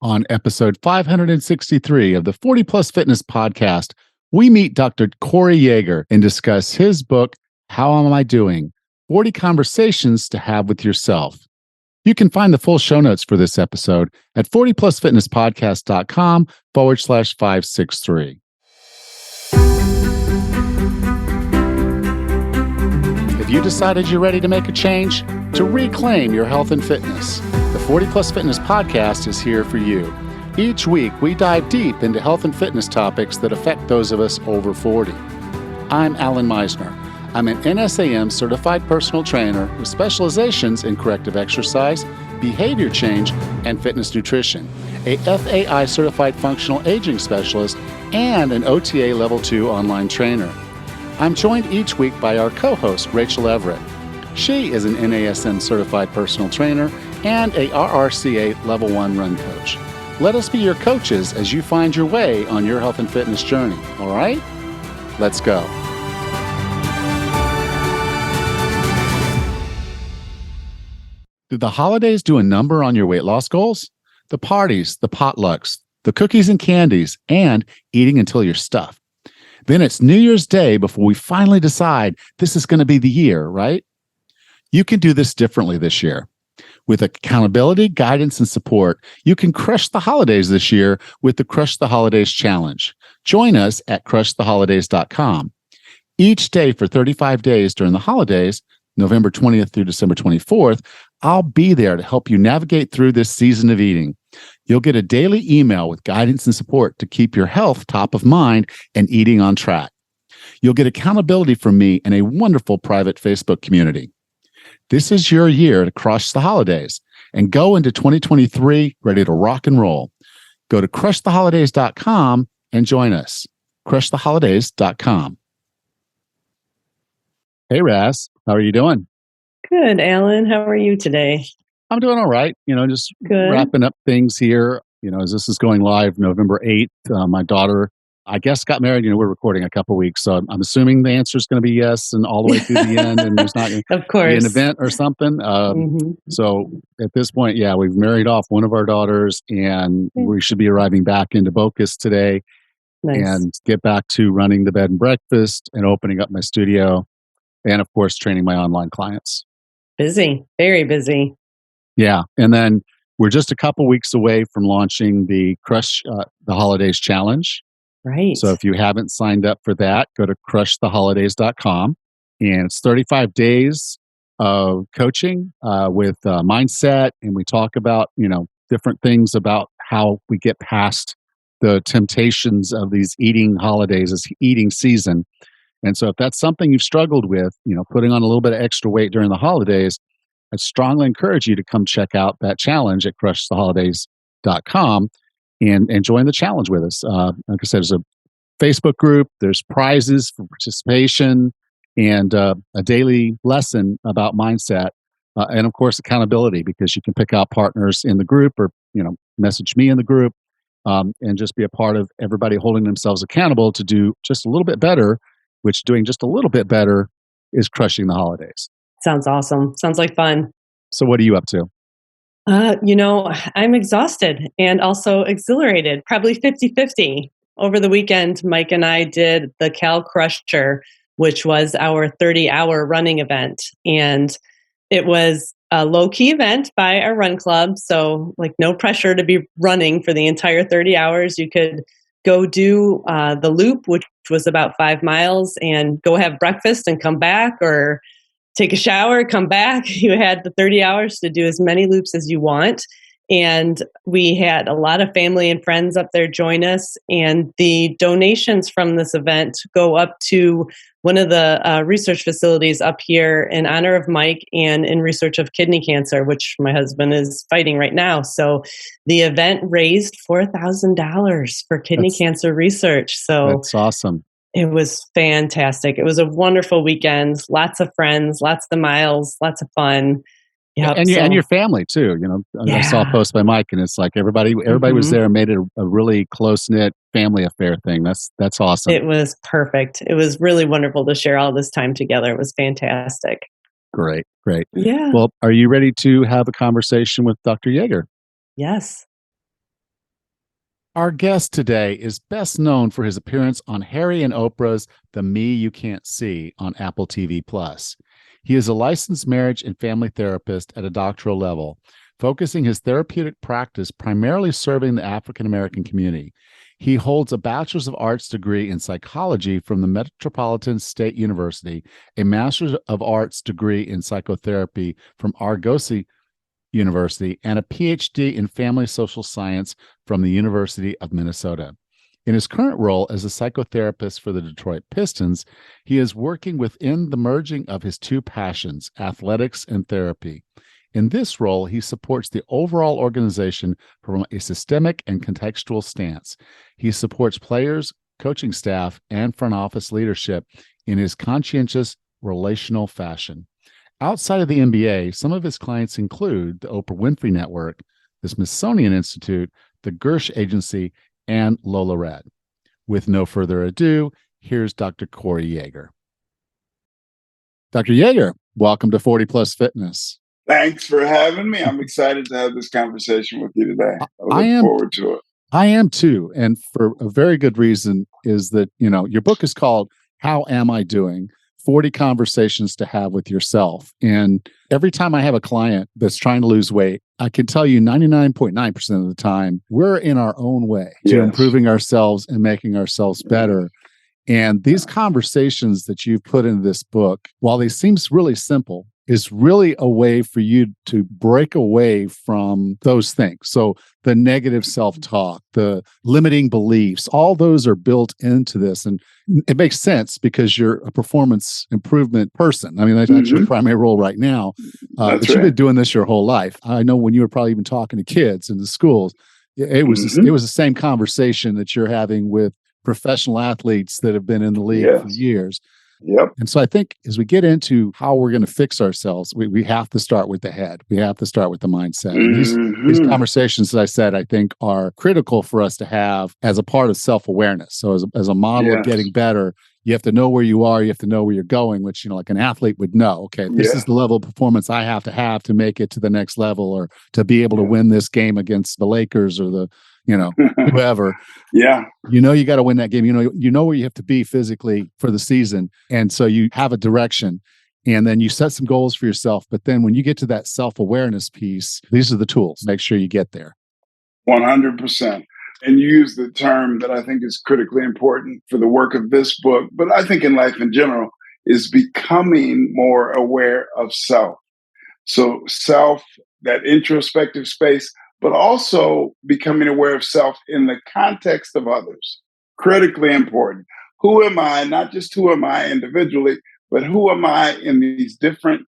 On episode 563 of the 40 Plus Fitness Podcast, we meet Dr. Corey Yeager and discuss his book, How Am I Doing? 40 Conversations to Have with Yourself. You can find the full show notes for this episode at 40plusfitnesspodcast.com/563. Have you decided you're ready to make a change? To reclaim your health and fitness? The 40 Plus Fitness Podcast is here for you. Each week, we dive deep into health and fitness topics that affect those of us over 40. I'm Alan Meisner. I'm an NSAM certified personal trainer with specializations in corrective exercise, behavior change, and fitness nutrition, a FAI certified functional aging specialist, and an OTA Level 2 online trainer. I'm joined each week by our co-host, Rachel Everett. She is an NASM certified personal trainer and a RRCA Level 1 run coach. Let us be your coaches as you find your way on your health and fitness journey. All right? Let's go. Did the holidays do a number on your weight loss goals? The parties, the potlucks, the cookies and candies, and eating until you're stuffed. Then it's New Year's Day before we finally decide this is going to be the year, right? You can do this differently this year. With accountability, guidance, and support, you can crush the holidays this year with the Crush the Holidays Challenge. Join us at crushtheholidays.com. Each day for 35 days during the holidays, November 20th through December 24th, I'll be there to help you navigate through this season of eating. You'll get a daily email with guidance and support to keep your health top of mind and eating on track. You'll get accountability from me and a wonderful private Facebook community. This is your year to crush the holidays and go into 2023 ready to rock and roll. Go to crushtheholidays.com and join us. Crushtheholidays.com. Hey, Raz, how are you doing? Good, Alan. How are you today? I'm doing all right. Just Good. wrapping up things here. As this is going live November 8th, my daughter, I guess, got married. We're recording a couple weeks, so I'm assuming the answer is going to be yes, and all the way through the end, and there's not going Of to course. be an event or something. So at this point, yeah, we've married off one of our daughters, and we should be arriving back into Bocas today. Nice. And get back to running the bed and breakfast and opening up my studio, and of course, training my online clients. Busy, very busy. Yeah, and then we're just a couple weeks away from launching the Crush the Holidays Challenge. Right. So if you haven't signed up for that, go to crushtheholidays.com. And it's 35 days of coaching with mindset. And we talk about, different things about how we get past the temptations of these eating holidays, this eating season. And so if that's something you've struggled with, putting on a little bit of extra weight during the holidays, I strongly encourage you to come check out that challenge at crushtheholidays.com. And join the challenge with us. Like I said, there's a Facebook group, there's prizes for participation, and a daily lesson about mindset, and of course accountability, because you can pick out partners in the group or message me in the group, and just be a part of everybody holding themselves accountable to do just a little bit better, which doing just a little bit better is crushing the holidays. Sounds awesome. Sounds like fun. So what are you up to? I'm exhausted and also exhilarated, probably 50-50. Over the weekend, Mike and I did the Cal Crusher, which was our 30-hour running event. And it was a low-key event by our run club. So no pressure to be running for the entire 30 hours. You could go do the loop, which was about 5 miles, and go have breakfast and come back, or take a shower, come back. You had the 30 hours to do as many loops as you want. And we had a lot of family and friends up there join us. And the donations from this event go up to one of the research facilities up here in honor of Mike and in research of kidney cancer, which my husband is fighting right now. So the event raised $4,000 for kidney cancer research. So that's awesome. It was fantastic. It was a wonderful weekend. Lots of friends, lots of the miles, lots of fun. Yep, and your family too. I saw a post by Mike, and it's like everybody was there and made it a really close knit family affair thing. That's awesome. It was perfect. It was really wonderful to share all this time together. It was fantastic. Great. Yeah. Well, are you ready to have a conversation with Dr. Yeager? Yes. Our guest today is best known for his appearance on Harry and Oprah's The Me You Can't See on Apple TV Plus. He is a licensed marriage and family therapist at a doctoral level, focusing his therapeutic practice primarily serving the African American community. He holds a Bachelor's of Arts degree in psychology from the Metropolitan State University, a Master's of Arts degree in psychotherapy from Argosy University, and a PhD in family social science from the University of Minnesota. In his current role as a psychotherapist for the Detroit Pistons, he is working within the merging of his two passions, athletics and therapy. In this role, he supports the overall organization from a systemic and contextual stance. He supports players, coaching staff, and front office leadership in his conscientious relational fashion. Outside of the NBA, some of his clients include the Oprah Winfrey Network, the Smithsonian Institute, the Gersh Agency, and Lola Red. With no further ado, here's Dr. Corey Yeager. Dr. Yeager, welcome to 40 Plus Fitness. Thanks for having me. I'm excited to have this conversation with you today. I look forward to it. I am too. And for a very good reason is that, your book is called How Am I Doing? 40 Conversations to Have with Yourself. And every time I have a client that's trying to lose weight, I can tell you 99.9% of the time, we're in our own way to improving ourselves and making ourselves better. And these conversations that you've put in this book, while they seem really simple, is really a way for you to break away from those things. So the negative self-talk, the limiting beliefs, all those are built into this. And it makes sense because you're a performance improvement person. I mean, that's your primary role right now. But you've been doing this your whole life. I know when you were probably even talking to kids in the schools, it was the same conversation that you're having with professional athletes that have been in the league for years. Yep. And so I think as we get into how we're going to fix ourselves, we have to start with the head. We have to start with the mindset. And these conversations, as I said, I think are critical for us to have as a part of self-awareness. So as a model of getting better, you have to know where you are. You have to know where you're going, which, like an athlete would know, okay, this is the level of performance I have to make it to the next level or to be able to win this game against the Lakers or the, whoever. You got to win that game. You know where you have to be physically for the season. And so you have a direction and then you set some goals for yourself. But then when you get to that self-awareness piece, these are the tools. Make sure you get there. 100%. And you use the term that I think is critically important for the work of this book, but I think in life in general, is becoming more aware of self. So self, that introspective space, but also becoming aware of self in the context of others. Critically important. Who am I? Not just who am I individually, but who am I in these different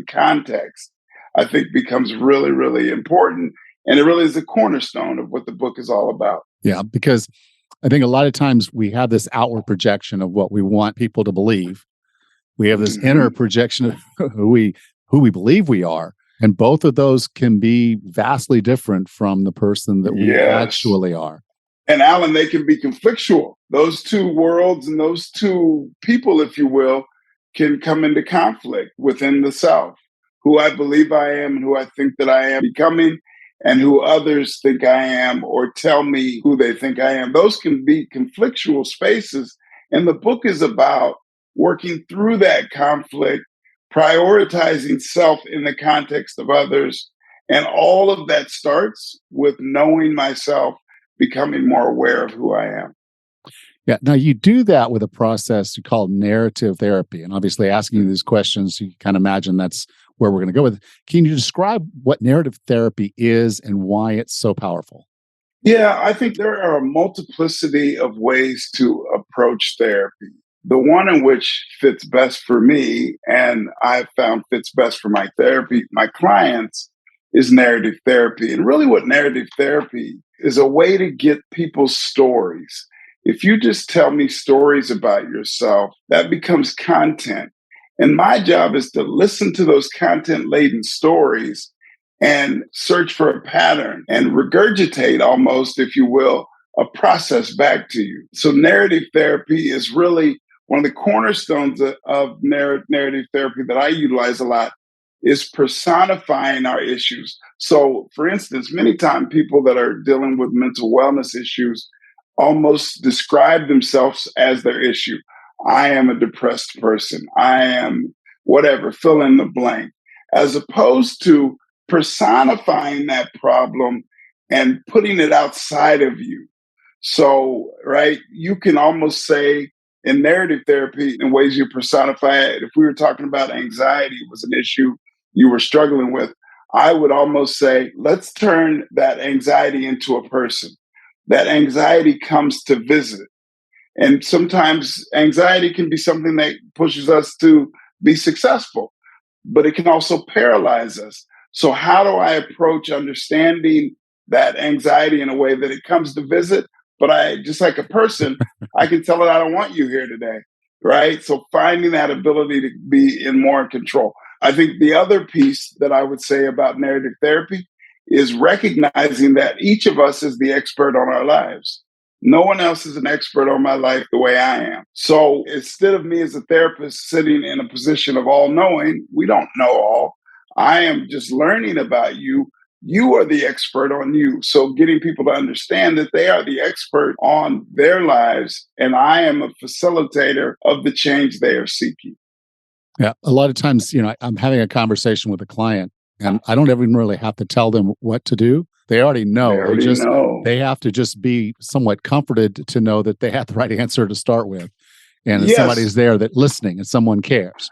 contexts, I think becomes really, really important. And it really is the cornerstone of what the book is all about. Yeah, because I think a lot of times we have this outward projection of what we want people to believe. We have this inner projection of who we believe we are. And both of those can be vastly different from the person that we actually are. And Alan, they can be conflictual. Those two worlds and those two people, if you will, can come into conflict within the self. Who I believe I am and who I think that I am becoming and who others think I am or tell me who they think I am. Those can be conflictual spaces. And the book is about working through that conflict, prioritizing self in the context of others. And all of that starts with knowing myself, becoming more aware of who I am. Yeah. Now you do that with a process you call narrative therapy. And obviously asking you these questions, you can imagine that's where we're going to go with it. Can you describe what narrative therapy is and why it's so powerful? Yeah, I think there are a multiplicity of ways to approach therapy. The one in which fits best for me, and I've found fits best for my clients, is narrative therapy. And really what narrative therapy is a way to get people's stories. If you just tell me stories about yourself, that becomes content. And my job is to listen to those content-laden stories and search for a pattern and regurgitate almost, if you will, a process back to you. So narrative therapy is really one of the cornerstones of narrative therapy that I utilize a lot is personifying our issues. So, for instance, many times people that are dealing with mental wellness issues almost describe themselves as their issue. I am a depressed person. I am whatever, fill in the blank, as opposed to personifying that problem and putting it outside of you. So, right, you can almost say in narrative therapy, in ways you personify it, if we were talking about anxiety was an issue you were struggling with, I would almost say, let's turn that anxiety into a person. That anxiety comes to visit. And sometimes anxiety can be something that pushes us to be successful, but it can also paralyze us. So, how do I approach understanding that anxiety in a way that it comes to visit? But I, just like a person, I can tell it, I don't want you here today. Right. So, finding that ability to be in more control. I think the other piece that I would say about narrative therapy is recognizing that each of us is the expert on our lives. No one else is an expert on my life the way I am. So instead of me as a therapist sitting in a position of all knowing, we don't know all. I am just learning about you. You are the expert on you. So getting people to understand that they are the expert on their lives, and I am a facilitator of the change they are seeking. Yeah. A lot of times, I'm having a conversation with a client and I don't even really have to tell them what to do. They already They know. already know. They have to just be somewhat comforted to know that they have the right answer to start with. And that Yes, somebody's there that listening and someone cares.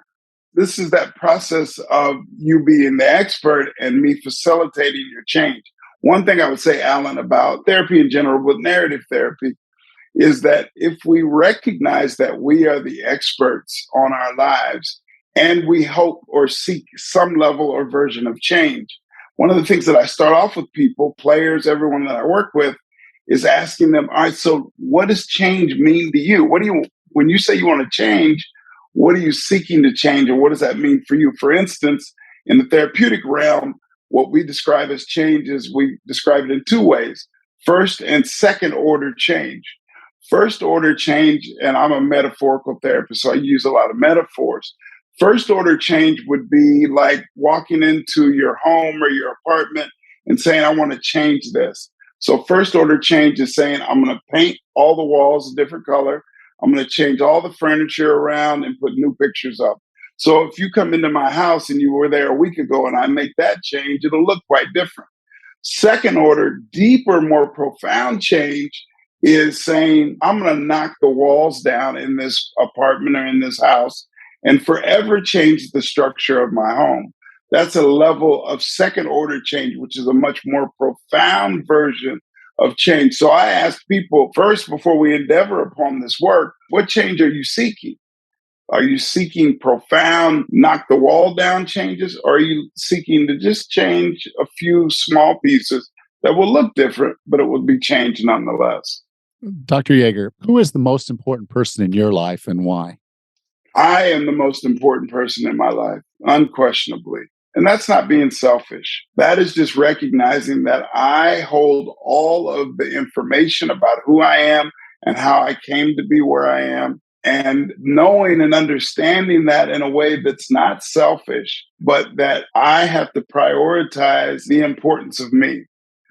this is that process of you being the expert and me facilitating your change. One thing I would say, Alan, about therapy in general, with narrative therapy, is that if we recognize that we are the experts on our lives and we hope or seek some level or version of change, one of the things that I start off with people, players, everyone that I work with, is asking them, all right, so what does change mean to you? When you say you want to change, what are you seeking to change, and what does that mean for you? For instance, in the therapeutic realm, what we describe as change is we describe it in two ways: first and second order change. First order change, and I'm a metaphorical therapist, so I use a lot of metaphors. First order change would be like walking into your home or your apartment and saying, I want to change this. So, first order change is saying, I'm going to paint all the walls a different color. I'm going to change all the furniture around and put new pictures up. So, if you come into my house and you were there a week ago and I make that change, it'll look quite different. Second order, deeper, more profound change is saying, I'm going to knock the walls down in this apartment or in this house and forever change the structure of my home. That's a level of second order change, which is a much more profound version of change. So I ask people first, before we endeavor upon this work, what change are you seeking? Are you seeking profound, knock the wall down changes? Or are you seeking to just change a few small pieces that will look different, but it will be changed nonetheless? Dr. Yeager, who is the most important person in your life and why? I am the most important person in my life, unquestionably. And that's not being selfish. That is just recognizing that I hold all of the information about who I am and how I came to be where I am. And knowing and understanding that in a way that's not selfish, but that I have to prioritize the importance of me.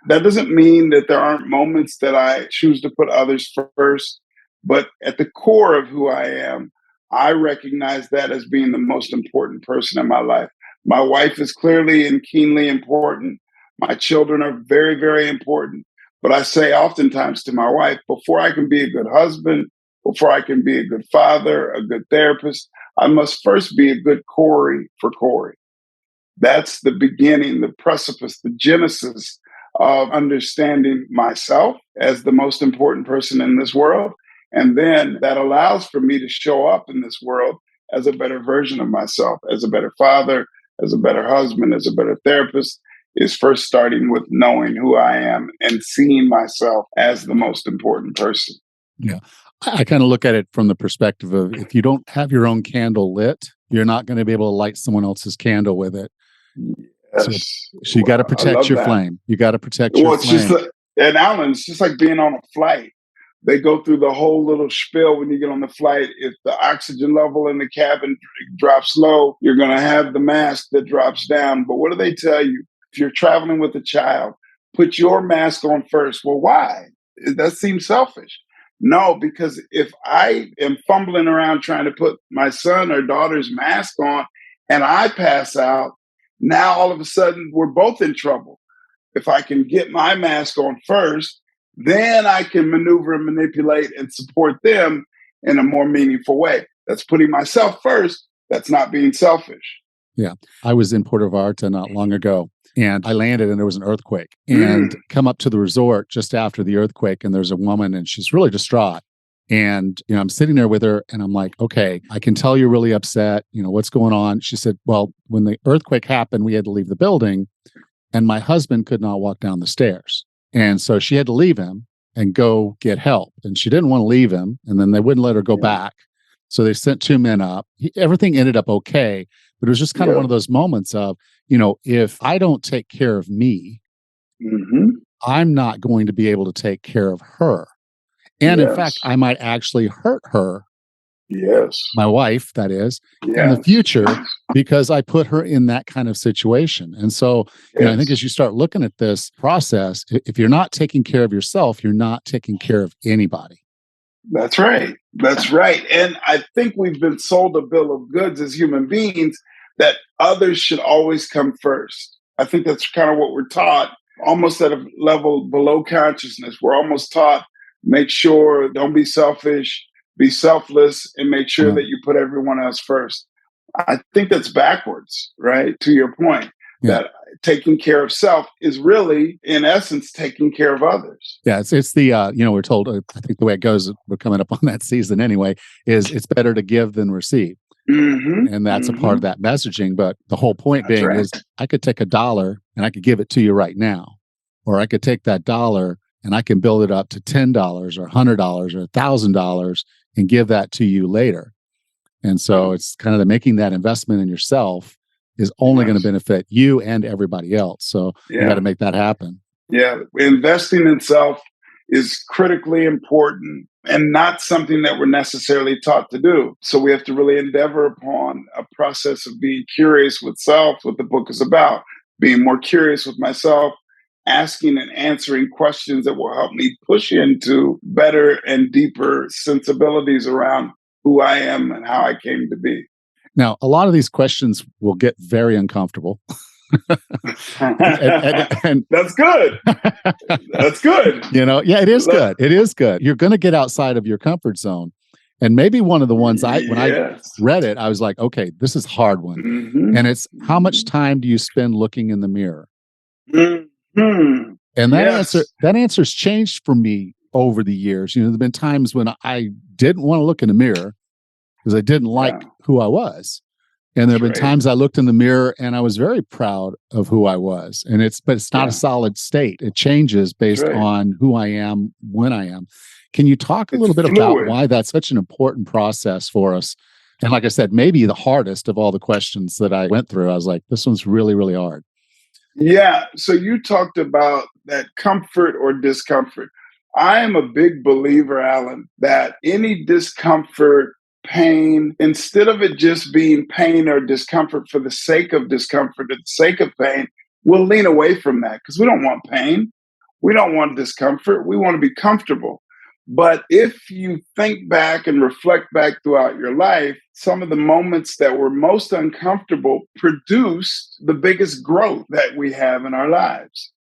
That doesn't mean that there aren't moments that I choose to put others first, but at the core of who I am, I recognize that as being the most important person in my life. My wife is clearly and keenly important. My children are very, very important. But I say oftentimes to my wife, before I can be a good husband, before I can be a good father, a good therapist, I must first be a good Corey for Corey. That's the beginning, the precipice, the genesis of understanding myself as the most important person in this world. And then that allows for me to show up in this world as a better version of myself, as a better father, as a better husband, as a better therapist, is first starting with knowing who I am and seeing myself as the most important person. Yeah. I kind of look at it from the perspective of if you don't have your own candle lit, you're not going to be able to light someone else's candle with it. Yes. So you got to I protect love your that. flame. You got to protect Well, your it's just flame. like, and Alan, it's just like being on a flight. They go through the whole little spiel when you get on the flight. If the oxygen level in the cabin drops low, you're going to have the mask that drops down. But what do they tell you? If you're traveling with a child, put your mask on first. Well, why? That seems selfish. No, because if I am fumbling around trying to put my son or daughter's mask on and I pass out, now all of a sudden we're both in trouble. If I can get my mask on first, then I can maneuver and manipulate and support them in a more meaningful way. That's putting myself first. That's not being selfish. Yeah. I was in Puerto Vallarta not long ago, and I landed and there was an earthquake, and come up to the resort just after the earthquake, and there's a woman and she's really distraught. And, I'm sitting there with her and I'm like, okay, I can tell you're really upset. What's going on? She said, well, when the earthquake happened, we had to leave the building and my husband could not walk down the stairs. And so she had to leave him and go get help. And she didn't want to leave him. And then they wouldn't let her go back. So they sent 2 men up. Everything ended up okay. But it was just kind of one of those moments of, if I don't take care of me, I'm not going to be able to take care of her. And in fact, I might actually hurt her. Yes. My wife, that is, in the future, because I put her in that kind of situation. And so, I think as you start looking at this process, if you're not taking care of yourself, you're not taking care of anybody. That's right. That's right. And I think we've been sold a bill of goods as human beings that others should always come first. I think that's kind of what we're taught, almost at a level below consciousness. We're almost taught, make sure, don't be selfish, be selfless, and make sure that you put everyone else first. I think that's backwards, right? To your point, that taking care of self is really, in essence, taking care of others. Yeah, it's the, we're told, I think the way it goes, we're coming up on that season anyway, is it's better to give than receive. And that's a part of that messaging. But the whole point being is I could take $1 and I could give it to you right now. Or I could take that $1 and I can build it up to $10 or $100 or $1,000 and give that to you later. And so it's kind of making that investment in yourself is only going to benefit you and everybody else. So you got to make that happen. Yeah. Investing in self is critically important and not something that we're necessarily taught to do. So we have to really endeavor upon a process of being curious with self, what the book is about, being more curious with myself, asking and answering questions that will help me push into better and deeper sensibilities around who I am and how I came to be. Now, a lot of these questions will get very uncomfortable. and that's good. That's good. It is good. It is good. You're going to get outside of your comfort zone. And maybe one of the ones when I read it, I was like, okay, this is a hard one. And it's how much time do you spend looking in the mirror? And that answer's changed for me over the years. There've been times when I didn't want to look in the mirror because I didn't like who I was. And there have been times I looked in the mirror and I was very proud of who I was. But it's not a solid state. It changes based on who I am, when I am. Can you talk a little bit about why that's such an important process for us? And like I said, maybe the hardest of all the questions that I went through, I was like, this one's really, really hard. Yeah. So you talked about that comfort or discomfort. I am a big believer, Alan, that any discomfort, pain, instead of it just being pain or discomfort for the sake of discomfort, or the sake of pain, we'll lean away from that because we don't want pain. We don't want discomfort. We want to be comfortable. But if you think back and reflect back throughout your life, some of the moments that were most uncomfortable produced the biggest growth that we have in our lives.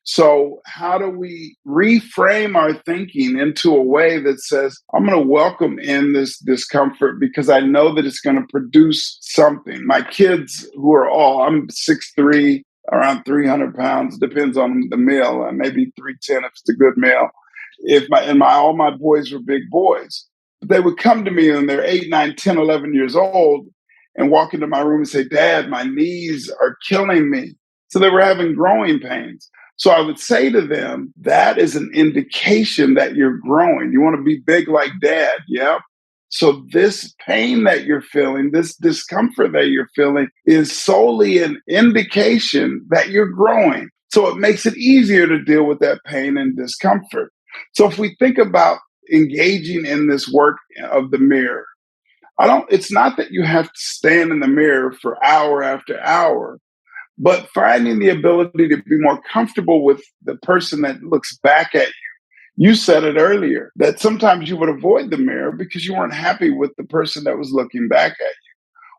So how do we reframe our thinking into a way that says, I'm going to welcome in this discomfort because I know that it's going to produce something. My kids I'm 6'3", around 300 pounds, depends on the meal, maybe 310 if it's a good meal. All my boys were big boys. But they would come to me when they're 8, 9, 10, 11 years old and walk into my room and say, Dad, my knees are killing me. So they were having growing pains. So I would say to them, that is an indication that you're growing. You want to be big like Dad. Yeah. So this pain that you're feeling, this discomfort that you're feeling is solely an indication that you're growing. So it makes it easier to deal with that pain and discomfort. So if we think about engaging in this work of the mirror. It's not that you have to stand in the mirror for hour after hour, but finding the ability to be more comfortable with the person that looks back at you. You said it earlier that sometimes you would avoid the mirror because you weren't happy with the person that was looking back at you.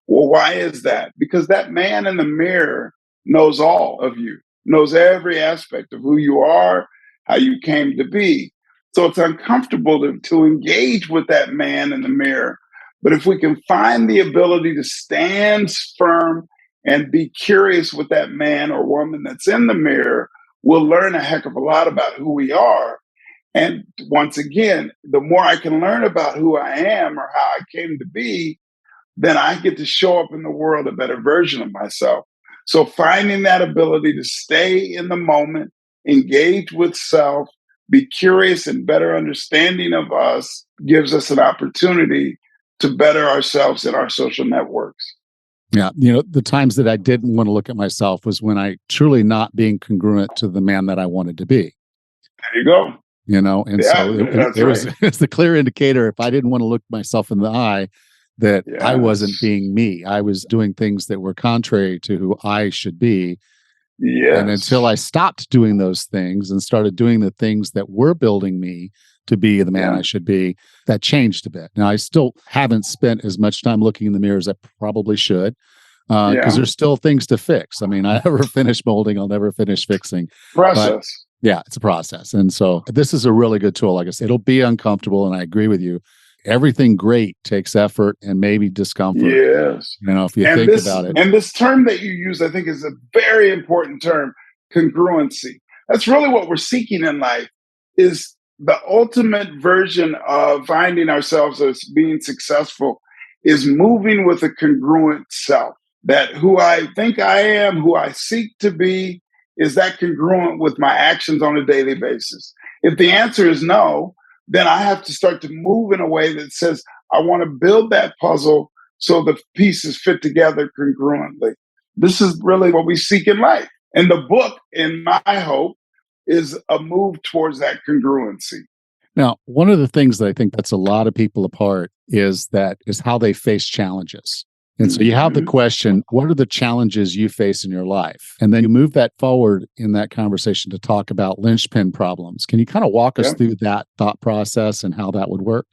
Well, why is that? Because that man in the mirror knows all of you, knows every aspect of who you are, how you came to be. So it's uncomfortable to engage with that man in the mirror. But if we can find the ability to stand firm and be curious with that man or woman that's in the mirror, we'll learn a heck of a lot about who we are. And once again, the more I can learn about who I am or how I came to be, then I get to show up in the world a better version of myself. So finding that ability to stay in the moment, engage with self, be curious and better understanding of us gives us an opportunity to better ourselves in our social networks. Yeah. You know, the times that I didn't want to look at myself was when I truly not being congruent to the man that I wanted to be. There you go. You know, and Yeah, so that's it was right. it's the clear indicator if I didn't want to look myself in the eye that I wasn't Yes. being me. I was doing things that were contrary to who I should be. And until Yes. I stopped doing those things and started doing the things that were building me to be the man Yeah. I should be, that changed a bit. Now, I still haven't spent as much time looking in the mirror as I probably should because Yeah. there's still things to fix. I mean, I never finish molding, I'll never finish fixing. But Process. yeah, it's a process. And so this is a really good tool. Like I said, it'll be uncomfortable. And I agree with you. Everything great takes effort and maybe discomfort. Yes. You know, if you And think this about it. and this term that you use, I think, is a very important term, congruency. That's really what we're seeking in life, is the ultimate version of finding ourselves as being successful is moving with a congruent self. That who I think I am, who I seek to be, is that congruent with my actions on a daily basis? If the answer is no, then I have to start to move in a way that says, I want to build that puzzle so the pieces fit together congruently. This is really what we seek in life. And the book, in my hope, is a move towards that congruency. Now, one of the things that I think that's a lot of people apart is how they face challenges. And so you have the Mhm. question, what are the challenges you face in your life? And then you move that forward in that conversation to talk about linchpin problems. Can you kind of walk us Yeah. through that thought process and how that would work?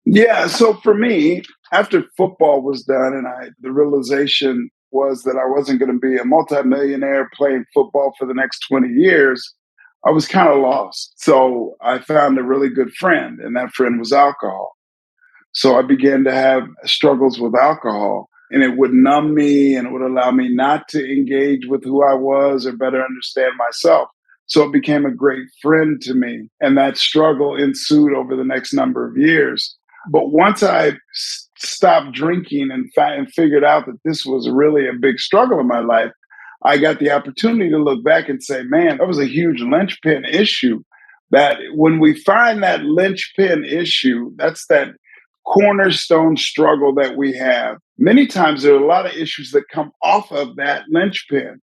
Yeah. So for me, after football was done, and the realization was that I wasn't going to be a multimillionaire playing football for the next 20 years, I was kind of lost. So I found a really good friend, and that friend was alcohol. So I began to have struggles with alcohol, and it would numb me and it would allow me not to engage with who I was or better understand myself. So it became a great friend to me. And that struggle ensued over the next number of years. But once I stopped drinking and figured out that this was really a big struggle in my life, I got the opportunity to look back and say, man, that was a huge linchpin issue. That when we find that linchpin issue, that's that cornerstone struggle that we have. Many times there are a lot of issues that come off of that linchpin.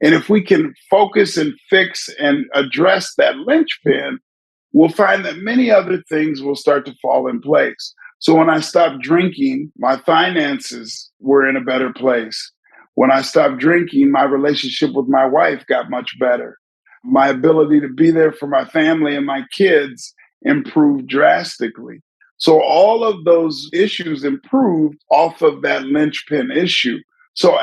And if we can focus and fix and address that linchpin, we'll find that many other things will start to fall in place. So when I stopped drinking, my finances were in a better place. When I stopped drinking, my relationship with my wife got much better. My ability to be there for my family and my kids improved drastically. So all of those issues improved off of that linchpin issue. So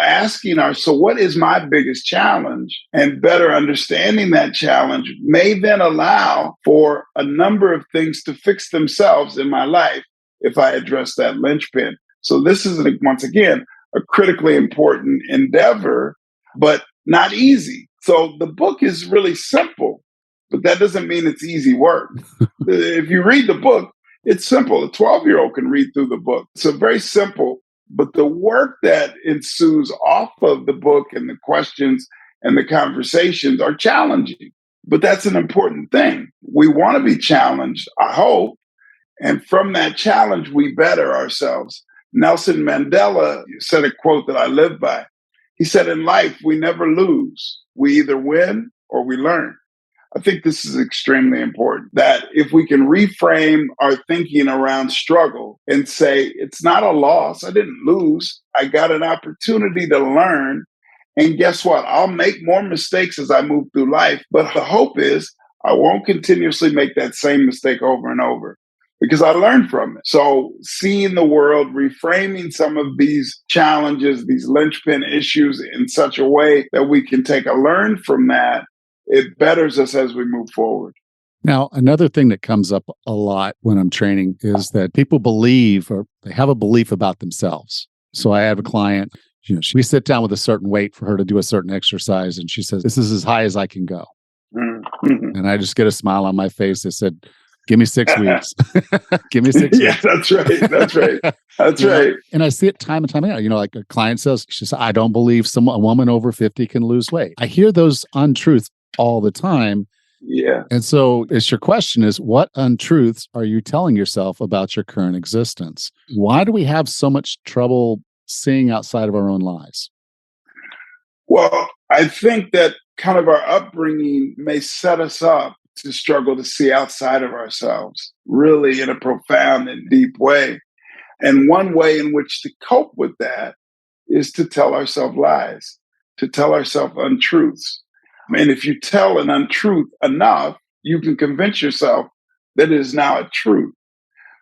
so what is my biggest challenge? And better understanding that challenge may then allow for a number of things to fix themselves in my life if I address that linchpin. So this is, once again, a critically important endeavor, but not easy. So the book is really simple, but that doesn't mean it's easy work. If you read the book, it's simple. A 12-year-old can read through the book. So very simple, but the work that ensues off of the book and the questions and the conversations are challenging. But that's an important thing. We want to be challenged, I hope. And from that challenge, we better ourselves. Nelson Mandela said a quote that I live by. He said, in life, we never lose. We either win or we learn. I think this is extremely important that if we can reframe our thinking around struggle and say, it's not a loss, I didn't lose, I got an opportunity to learn. And guess what? I'll make more mistakes as I move through life. But the hope is I won't continuously make that same mistake over and over because I learned from it. So seeing the world, reframing some of these challenges, these linchpin issues in such a way that we can take a learn from that, it betters us as we move forward. Now, another thing that comes up a lot when I'm training is that people believe or they have a belief about themselves. So I have a client, we sit down with a certain weight for her to do a certain exercise, and she says, "This is as high as I can go." Mm-hmm. And I just get a smile on my face. I said, "Give me 6 weeks." Give me 6 Yeah, weeks. that's right. That's right. That's right. And I see it time and time again. Like a client says, she says, "I don't believe a woman over 50 can lose weight." I hear those untruths all the time. Yeah. And so it's your question is, what untruths are you telling yourself about your current existence? Why do we have so much trouble seeing outside of our own lives? Well, I think that kind of our upbringing may set us up to struggle to see outside of ourselves, really in a profound and deep way. And one way in which to cope with that is to tell ourselves lies, to tell ourselves untruths. And if you tell an untruth enough, you can convince yourself that it is now a truth.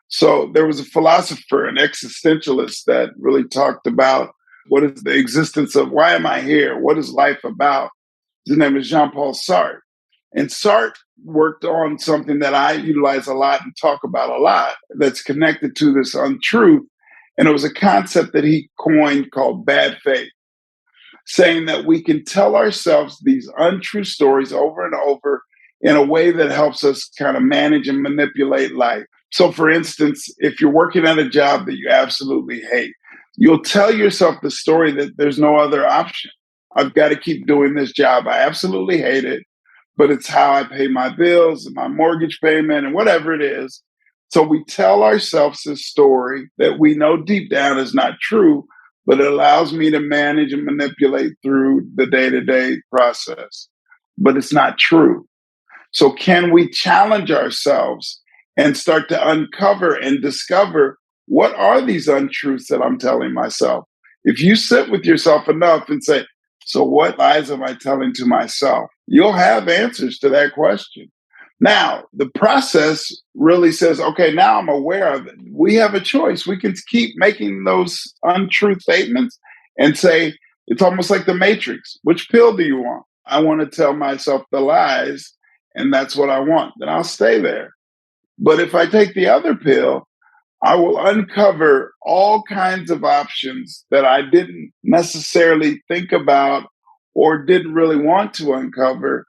So there was a philosopher, an existentialist, that really talked about what is the existence of why am I here? What is life about? His name is Jean-Paul Sartre. And Sartre worked on something that I utilize a lot and talk about a lot that's connected to this untruth. And it was a concept that he coined called bad faith, saying that we can tell ourselves these untrue stories over and over in a way that helps us kind of manage and manipulate life. So, for instance, if you're working at a job that you absolutely hate, you'll tell yourself the story that there's no other option. I've got to keep doing this job. I absolutely hate it, but it's how I pay my bills and my mortgage payment and whatever it is. So we tell ourselves this story that we know deep down is not true, but it allows me to manage and manipulate through the day-to-day process. But it's not true. So can we challenge ourselves and start to uncover and discover what are these untruths that I'm telling myself? If you sit with yourself enough and say, so what lies am I telling to myself? You'll have answers to that question. Now, the process really says, okay, now I'm aware of it. We have a choice. We can keep making those untrue statements and say, it's almost like the Matrix. Which pill do you want? I want to tell myself the lies, and that's what I want. Then I'll stay there. But if I take the other pill, I will uncover all kinds of options that I didn't necessarily think about or didn't really want to uncover,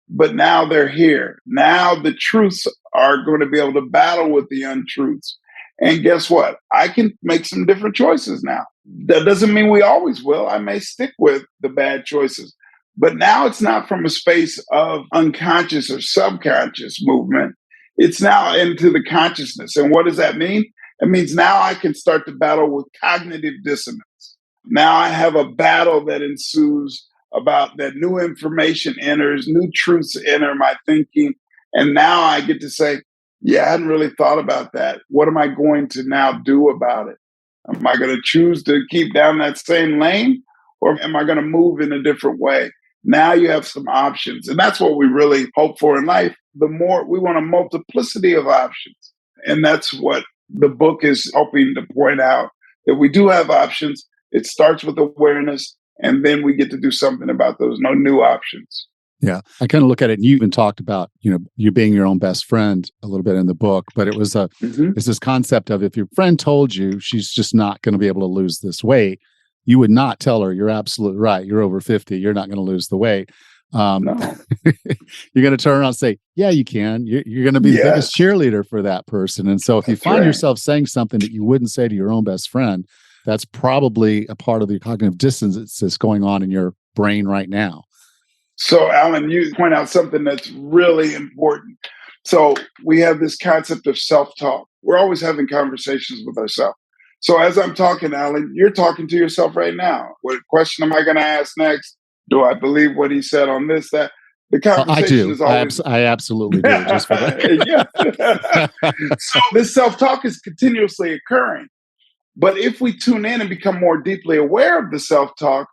but now they're here. Now the truths are going to be able to battle with the untruths. And guess what? I can make some different choices now. That doesn't mean we always will. I may stick with the bad choices. But now it's not from a space of unconscious or subconscious movement. It's now into the consciousness. And what does that mean? It means now I can start to battle with cognitive dissonance. Now I have a battle that ensues about that new information enters, new truths enter my thinking. And now I get to say, yeah, I hadn't really thought about that. What am I going to now do about it? Am I going to choose to keep down that same lane, or am I going to move in a different way? Now you have some options. And that's what we really hope for in life. The more we want a multiplicity of options. And that's what the book is hoping to point out, that we do have options. It starts with awareness, and then we get to do something about those new options. Yeah. I kind of look at it, and you even talked about, you being your own best friend a little bit in the book, but it was it's this concept of, if your friend told you she's just not going to be able to lose this weight, you would not tell her, you're absolutely right, you're over 50, you're not going to lose the weight. No. You're going to turn around and say, yeah, you can. You're going to be the biggest cheerleader for that person. And so if you find yourself saying something that you wouldn't say to your own best friend, that's probably a part of the cognitive dissonance that's going on in your brain right now. So, Alan, you point out something that's really important. So we have this concept of self-talk. We're always having conversations with ourselves. So as I'm talking, Alan, you're talking to yourself right now. What question am I going to ask next? Do I believe what he said on this, that? The Well, I conversation do. is always I absolutely do. Just for yeah. that. So this self-talk is continuously occurring. But if we tune in and become more deeply aware of the self-talk,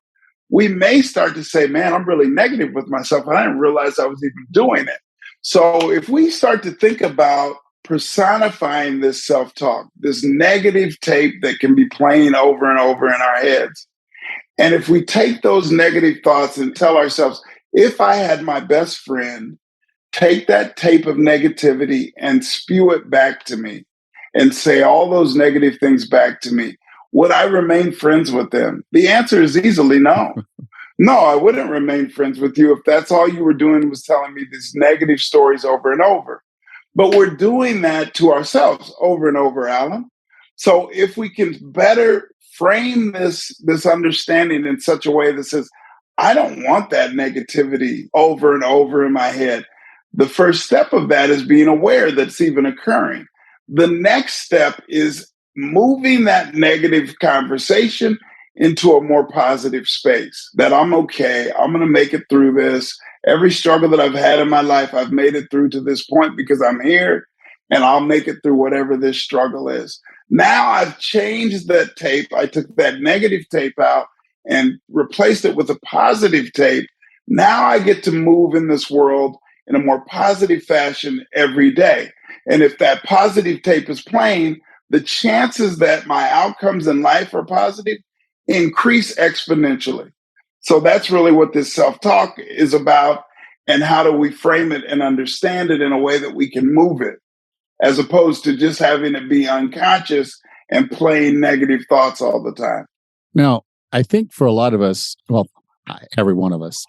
we may start to say, man, I'm really negative with myself. And I didn't realize I was even doing it. So if we start to think about personifying this self-talk, this negative tape that can be playing over and over in our heads, and if we take those negative thoughts and tell ourselves, if I had my best friend take that tape of negativity and spew it back to me and say all those negative things back to me, would I remain friends with them? The answer is easily no. No, I wouldn't remain friends with you if that's all you were doing was telling me these negative stories over and over. But we're doing that to ourselves over and over, Alan. So if we can better frame this understanding in such a way that says, I don't want that negativity over and over in my head. The first step of that is being aware that it's even occurring. The next step is moving that negative conversation into a more positive space that I'm okay. I'm going to make it through this. Every struggle that I've had in my life, I've made it through to this point because I'm here and I'll make it through whatever this struggle is. Now I've changed that tape. I took that negative tape out and replaced it with a positive tape. Now I get to move in this world in a more positive fashion every day. And if that positive tape is playing, the chances that my outcomes in life are positive increase exponentially. So that's really what this self-talk is about. And how do we frame it and understand it in a way that we can move it, as opposed to just having it be unconscious and playing negative thoughts all the time. Now, I think for a lot of us, well, every one of us,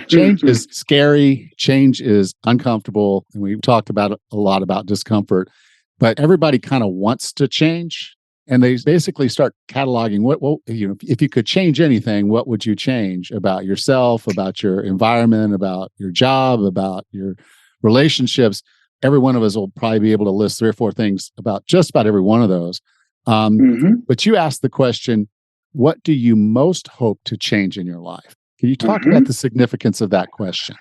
change is scary. Change is uncomfortable. And we've talked about a lot about discomfort, but everybody kind of wants to change. And they basically start cataloging what if you could change anything, what would you change about yourself, about your environment, about your job, about your relationships? Every one of us will probably be able to list 3 or 4 things about just about every one of those. But you asked the question, what do you most hope to change in your life? Can you talk about the significance of that question?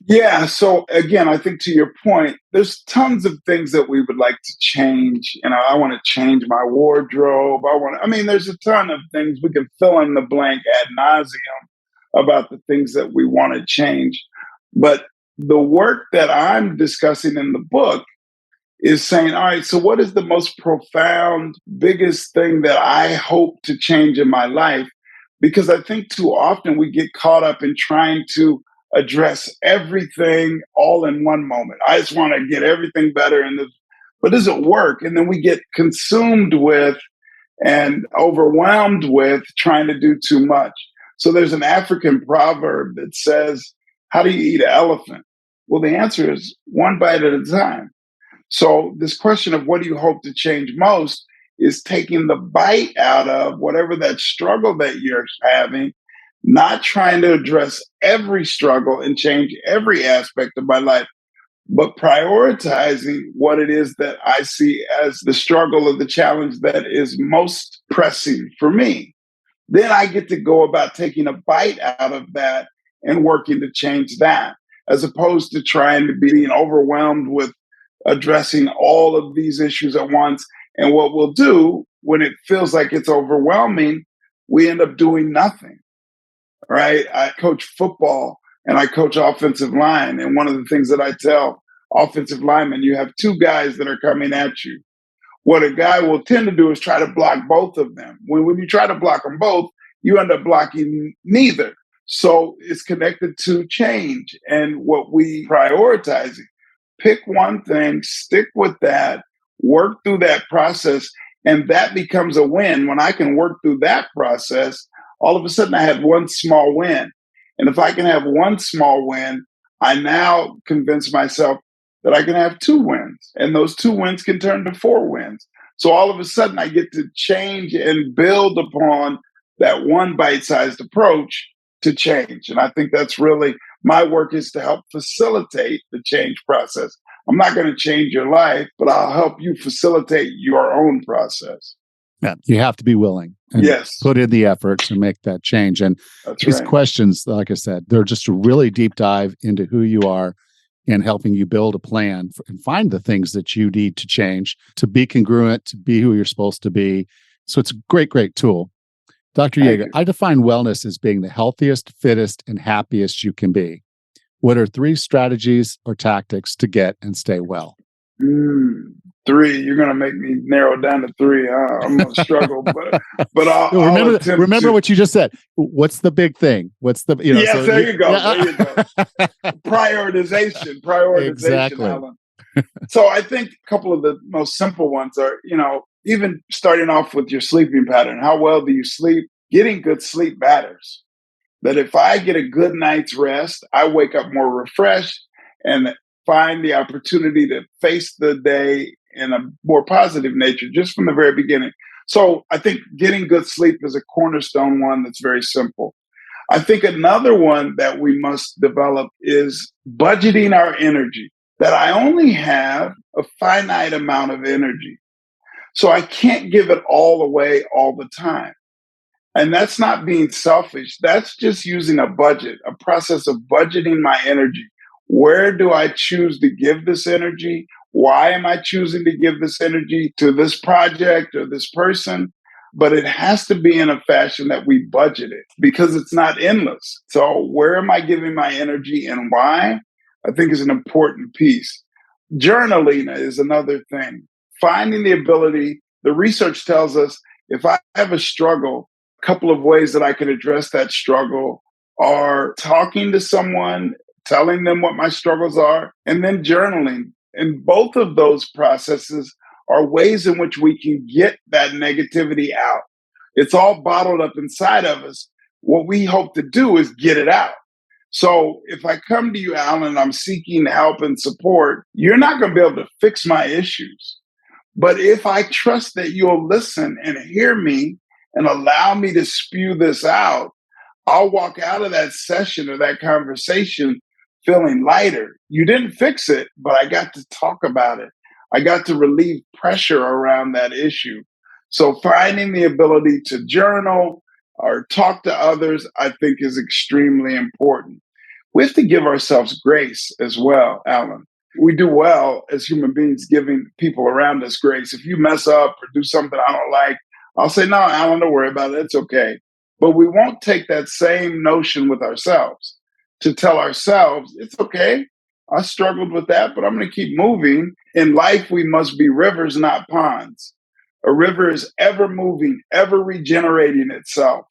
Yeah. So again, I think to your point, there's tons of things that we would like to change. I want to change my wardrobe. There's a ton of things we can fill in the blank ad nauseum about the things that we want to change. But the work that I'm discussing in the book is saying, all right, so what is the most profound, biggest thing that I hope to change in my life? Because I think too often we get caught up in trying to address everything all in one moment. I just want to get everything better but does it work? And then we get consumed with and overwhelmed with trying to do too much. So there's an African proverb that says, how do you eat an elephant? Well, the answer is one bite at a time. So this question of what do you hope to change most is taking the bite out of whatever that struggle that you're having, not trying to address every struggle and change every aspect of my life, but prioritizing what it is that I see as the struggle or the challenge that is most pressing for me. Then I get to go about taking a bite out of that and working to change that, as opposed to trying to be overwhelmed with addressing all of these issues at once. And what we'll do when it feels like it's overwhelming, we end up doing nothing, right? I coach football and I coach offensive line. And one of the things that I tell offensive linemen, you have 2 guys that are coming at you. What a guy will tend to do is try to block both of them. When you try to block them both, you end up blocking neither. So it's connected to change and what we prioritizing. Pick one thing, stick with that, work through that process, and that becomes a win. When I can work through that process, all of a sudden I have one small win. And if I can have one small win, I now convince myself that I can have 2 wins, and those 2 wins can turn to 4 wins. So all of a sudden I get to change and build upon that one bite-sized approach to change. And I think that's really my work, is to help facilitate the change process. I'm not going to change your life, but I'll help you facilitate your own process. Yeah, you have to be willing and Yes, put in the effort to make that change. And that's these right. questions, like I said, they're just a really deep dive into who you are and helping you build a plan and find the things that you need to change to be congruent, to be who you're supposed to be. So it's a great, great tool. Dr. Thank Yeager, you. I define wellness as being the healthiest, fittest, and happiest you can be. What are 3 strategies or tactics to get and stay well? Mm, 3. You're gonna make me narrow down to 3. I'm gonna struggle, but I'll attempt Remember to. what you just said. What's the big thing? What's the Yes, there you go. yeah. There you go. Prioritization, Exactly. Alan. So I think a couple of the most simple ones are, even starting off with your sleeping pattern. How well do you sleep? Getting good sleep matters. That if I get a good night's rest, I wake up more refreshed and find the opportunity to face the day in a more positive nature just from the very beginning. So I think getting good sleep is a cornerstone one that's very simple. I think another one that we must develop is budgeting our energy, that I only have a finite amount of energy. So I can't give it all away all the time. And that's not being selfish. That's just using a budget, a process of budgeting my energy. Where do I choose to give this energy? Why am I choosing to give this energy to this project or this person? But it has to be in a fashion that we budget it because it's not endless. So, where am I giving my energy and why? I think is an important piece. Journaling is another thing. Finding the ability, the research tells us if I have a struggle, couple of ways that I can address that struggle are talking to someone, telling them what my struggles are, and then journaling. And both of those processes are ways in which we can get that negativity out. It's all bottled up inside of us. What we hope to do is get it out. So if I come to you, Alan, and I'm seeking help and support, you're not going to be able to fix my issues. But if I trust that you'll listen and hear me and allow me to spew this out, I'll walk out of that session or that conversation feeling lighter. You didn't fix it, but I got to talk about it. I got to relieve pressure around that issue. So finding the ability to journal or talk to others, I think is extremely important. We have to give ourselves grace as well, Alan. We do well as human beings giving people around us grace. If you mess up or do something I don't like, I'll say, no, Alan, don't worry about it. It's okay. But we won't take that same notion with ourselves to tell ourselves, it's okay. I struggled with that, but I'm going to keep moving. In life, we must be rivers, not ponds. A river is ever moving, ever regenerating itself.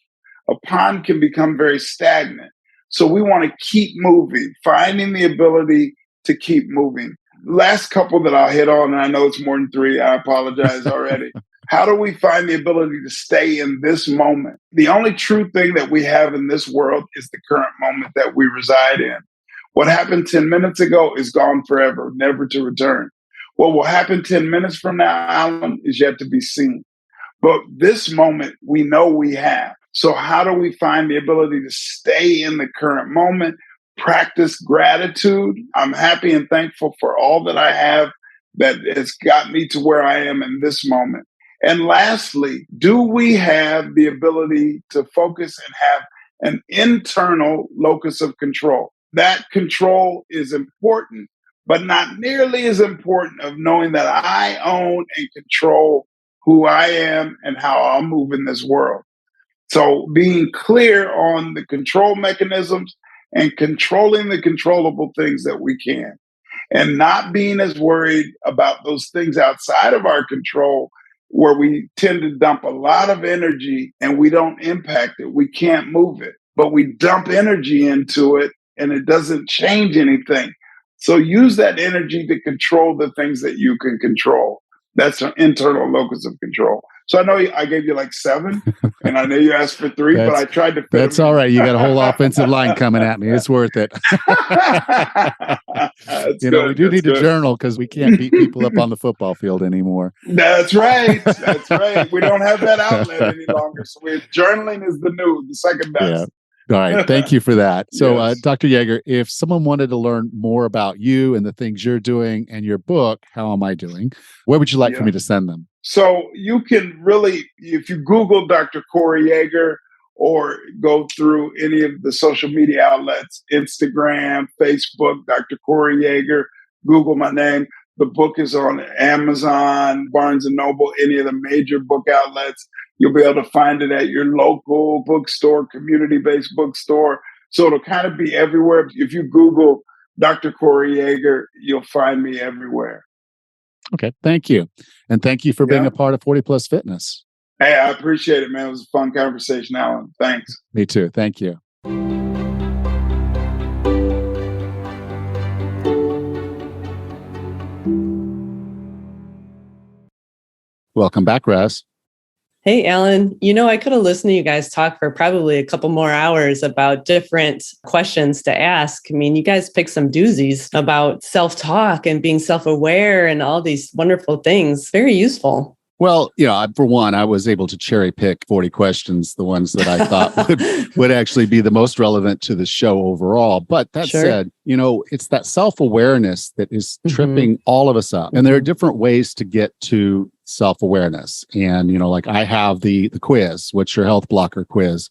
A pond can become very stagnant. So we want to keep moving, finding the ability to keep moving. Last couple that I'll hit on, and I know it's more than 3, I apologize already. How do we find the ability to stay in this moment? The only true thing that we have in this world is the current moment that we reside in. What happened 10 minutes ago is gone forever, never to return. What will happen 10 minutes from now, Alan, is yet to be seen. But this moment we know we have. So how do we find the ability to stay in the current moment, practice gratitude? I'm happy and thankful for all that I have that has got me to where I am in this moment. And lastly, do we have the ability to focus and have an internal locus of control? That control is important, but not nearly as important of knowing that I own and control who I am and how I'll move in this world. So being clear on the control mechanisms and controlling the controllable things that we can, and not being as worried about those things outside of our control where we tend to dump a lot of energy and we don't impact it. We can't move it, but we dump energy into it and it doesn't change anything. So use that energy to control the things that you can control. That's an internal locus of control. So I know I gave you like 7, and I know you asked for 3, but I tried to fit That's them all in. right. You got a whole offensive line coming at me. It's worth it. That's We good. do That's need to good. journal because we can't beat people up on the football field anymore. That's right. That's right. We don't have that outlet any longer. So journaling is the second best. Yeah. All right. Thank you for that. So, Yes. Dr. Yeager, if someone wanted to learn more about you and the things you're doing and your book, How Am I Doing? Where would you like for Yeah. me to send them? So you can really, if you Google Dr. Corey Yeager or go through any of the social media outlets, Instagram, Facebook, Dr. Corey Yeager, Google my name. The book is on Amazon, Barnes and Noble, any of the major book outlets. You'll be able to find it at your local bookstore, community-based bookstore. So it'll kind of be everywhere. If you Google Dr. Corey Yeager, you'll find me everywhere. Okay. Thank you. And thank you for being Yeah. a part of 40 Plus Fitness. Hey, I appreciate it, man. It was a fun conversation, Alan. Thanks. Me too. Thank you. Welcome back, Raz. Hey, Alan, I could have listened to you guys talk for probably a couple more hours about different questions to ask. I mean, you guys pick some doozies about self-talk and being self-aware and all these wonderful things. Very useful. Well, for one, I was able to cherry pick 40 questions, the ones that I thought would actually be the most relevant to the show overall. But that said, it's that self-awareness that is tripping all of us up. And there are different ways to get to self-awareness. And, like I have the quiz, what's your health blocker quiz.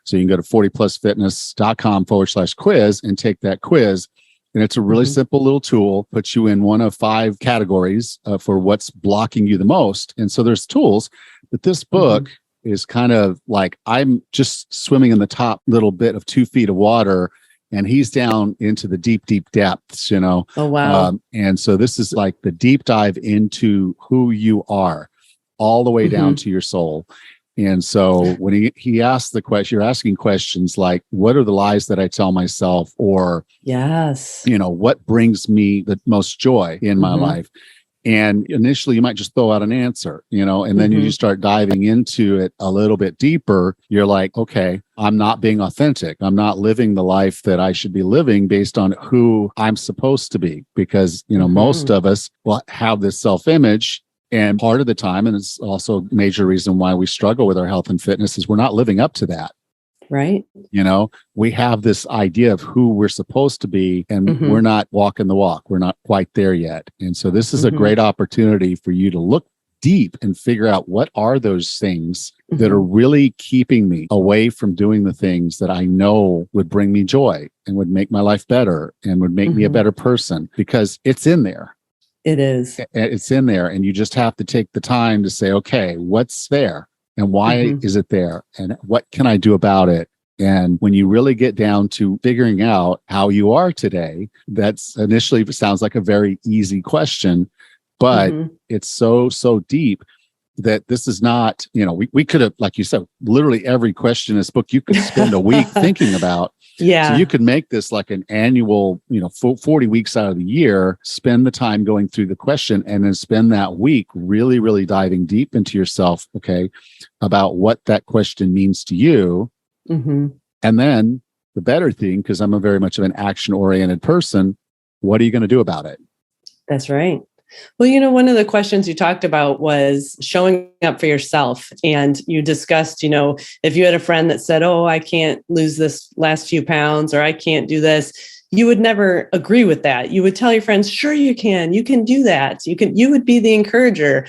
So you can go to 40plusfitness.com/quiz and take that quiz. And it's a really simple little tool, puts you in one of 5 categories for what's blocking you the most. And so there's tools, but this book is kind of like I'm just swimming in the top little bit of 2 feet of water, and he's down into the deep, deep depths, Oh, wow. And so this is like the deep dive into who you are, all the way down to your soul. And so when he asked the question, you're asking questions like, what are the lies that I tell myself? Or, yes, what brings me the most joy in my life? And initially you might just throw out an answer, and then you start diving into it a little bit deeper. You're like, okay, I'm not being authentic. I'm not living the life that I should be living based on who I'm supposed to be. Because, most of us will have this self-image. And part of the time, and it's also a major reason why we struggle with our health and fitness, is we're not living up to that. Right. We have this idea of who we're supposed to be, and we're not walking the walk. We're not quite there yet. And so this is a great opportunity for you to look deep and figure out what are those things that are really keeping me away from doing the things that I know would bring me joy and would make my life better and would make me a better person, because it's in there. It is. It's in there. And you just have to take the time to say, okay, what's there and why is it there? And what can I do about it? And when you really get down to figuring out how you are today, that's initially sounds like a very easy question, but it's so deep that this is not, we could have, like you said, literally every question in this book, you could spend a week thinking about. Yeah. So you could make this like an annual, 40 weeks out of the year, spend the time going through the question and then spend that week really, really diving deep into yourself, okay, about what that question means to you. And then the better thing, because I'm a very much of an action-oriented person, what are you going to do about it? That's right. Well, one of the questions you talked about was showing up for yourself. And you discussed, if you had a friend that said, oh, I can't lose this last few pounds, or I can't do this, you would never agree with that. You would tell your friends, sure, you can do that. You would be the encourager.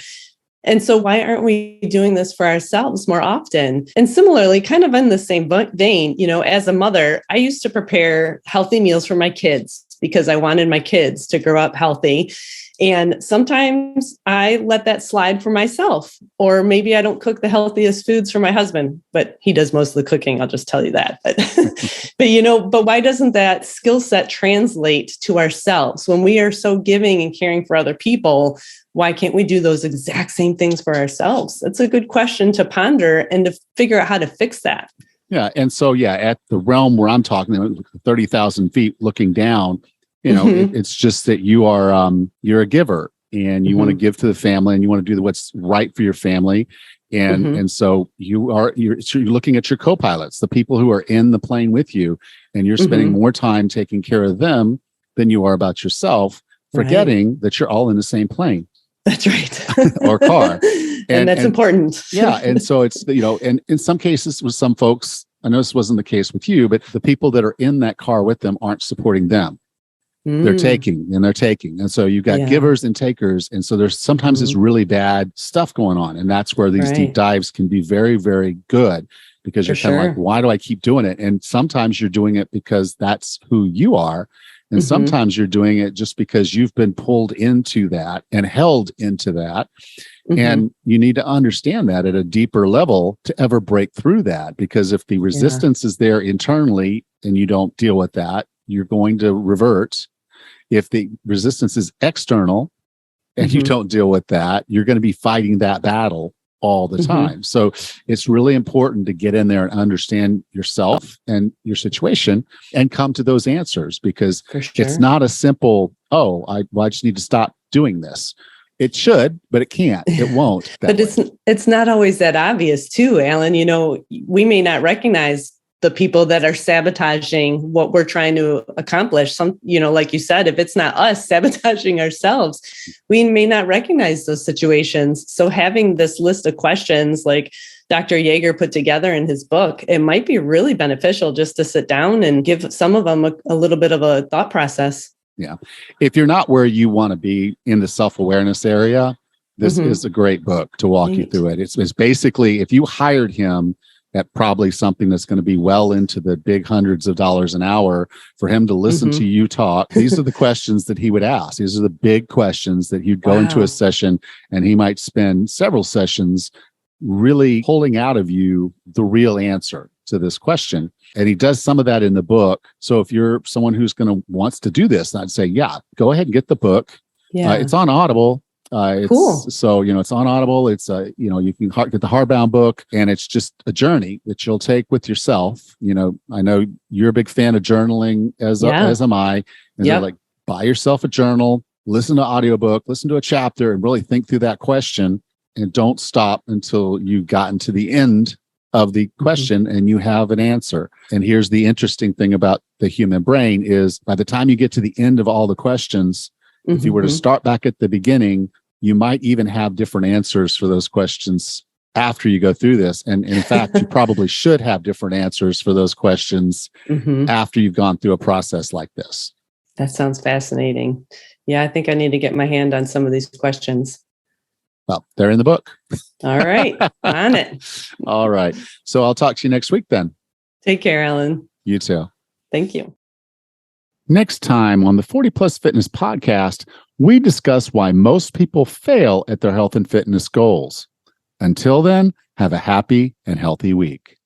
And so why aren't we doing this for ourselves more often? And similarly, kind of in the same vein, as a mother, I used to prepare healthy meals for my kids because I wanted my kids to grow up healthy. And sometimes I let that slide for myself, or maybe I don't cook the healthiest foods for my husband, but he does most of the cooking. I'll just tell you that. But why doesn't that skill set translate to ourselves? When we are so giving and caring for other people, why can't we do those exact same things for ourselves? That's a good question to ponder and to figure out how to fix that. Yeah. And so, at the realm where I'm talking, 30,000 feet looking down, it's just that you are, you're a giver and you want to give to the family and you want to do what's right for your family. And so you're looking at your co-pilots, the people who are in the plane with you, and you're spending more time taking care of them than you are about yourself, forgetting that you're all in the same plane. That's right. Or car. And that's important. Yeah. And so it's, and in some cases with some folks, I know this wasn't the case with you, but the people that are in that car with them aren't supporting them. They're taking and they're taking. And so you've got givers and takers. And so there's sometimes this really bad stuff going on. And that's where these deep dives can be very, very good, because you're kind of like, why do I keep doing it? And sometimes you're doing it because that's who you are. And sometimes you're doing it just because you've been pulled into that and held into that. And you need to understand that at a deeper level to ever break through that. Because if the resistance is there internally and you don't deal with that, you're going to revert. If the resistance is external and you don't deal with that, you're going to be fighting that battle all the time. So it's really important to get in there and understand yourself and your situation and come to those answers, because it's not a simple, I just need to stop doing this. It should, but it can't. It won't. But it's not always that obvious too, Alan. You know, we may not recognize the people that are sabotaging what we're trying to accomplish. Some, you know, like you said, if it's not us sabotaging ourselves, we may not recognize those situations. So having this list of questions like Dr. Yeager put together in his book, it might be really beneficial just to sit down and give some of them a little bit of a thought process. Yeah. If you're not where you want to be in the self-awareness area, this is a great book to walk you through it. It's basically, if you hired him at probably something that's going to be well into the big hundreds of dollars an hour for him to listen to you talk, these are the questions that he would ask. These are the big questions that he'd go into a session, and he might spend several sessions really pulling out of you the real answer to this question. And he does some of that in the book. So if you're someone who's wants to do this, I'd say, go ahead and get the book. It's on Audible. Cool. So, it's on Audible. It's you can get the hardbound book, and it's just a journey that you'll take with yourself. I know you're a big fan of journaling, as am I. And so, like, buy yourself a journal, listen to an audiobook, listen to a chapter, and really think through that question, and don't stop until you've gotten to the end of the question and you have an answer. And here's the interesting thing about the human brain is, by the time you get to the end of all the questions, if you were to start back at the beginning, you might even have different answers for those questions after you go through this. And in fact, you probably should have different answers for those questions after you've gone through a process like this. That sounds fascinating. Yeah, I think I need to get my hand on some of these questions. Well, they're in the book. All right. On it. All right. So I'll talk to you next week then. Take care, Alan. You too. Thank you. Next time on the 40 Plus Fitness podcast, we discuss why most people fail at their health and fitness goals. Until then, have a happy and healthy week.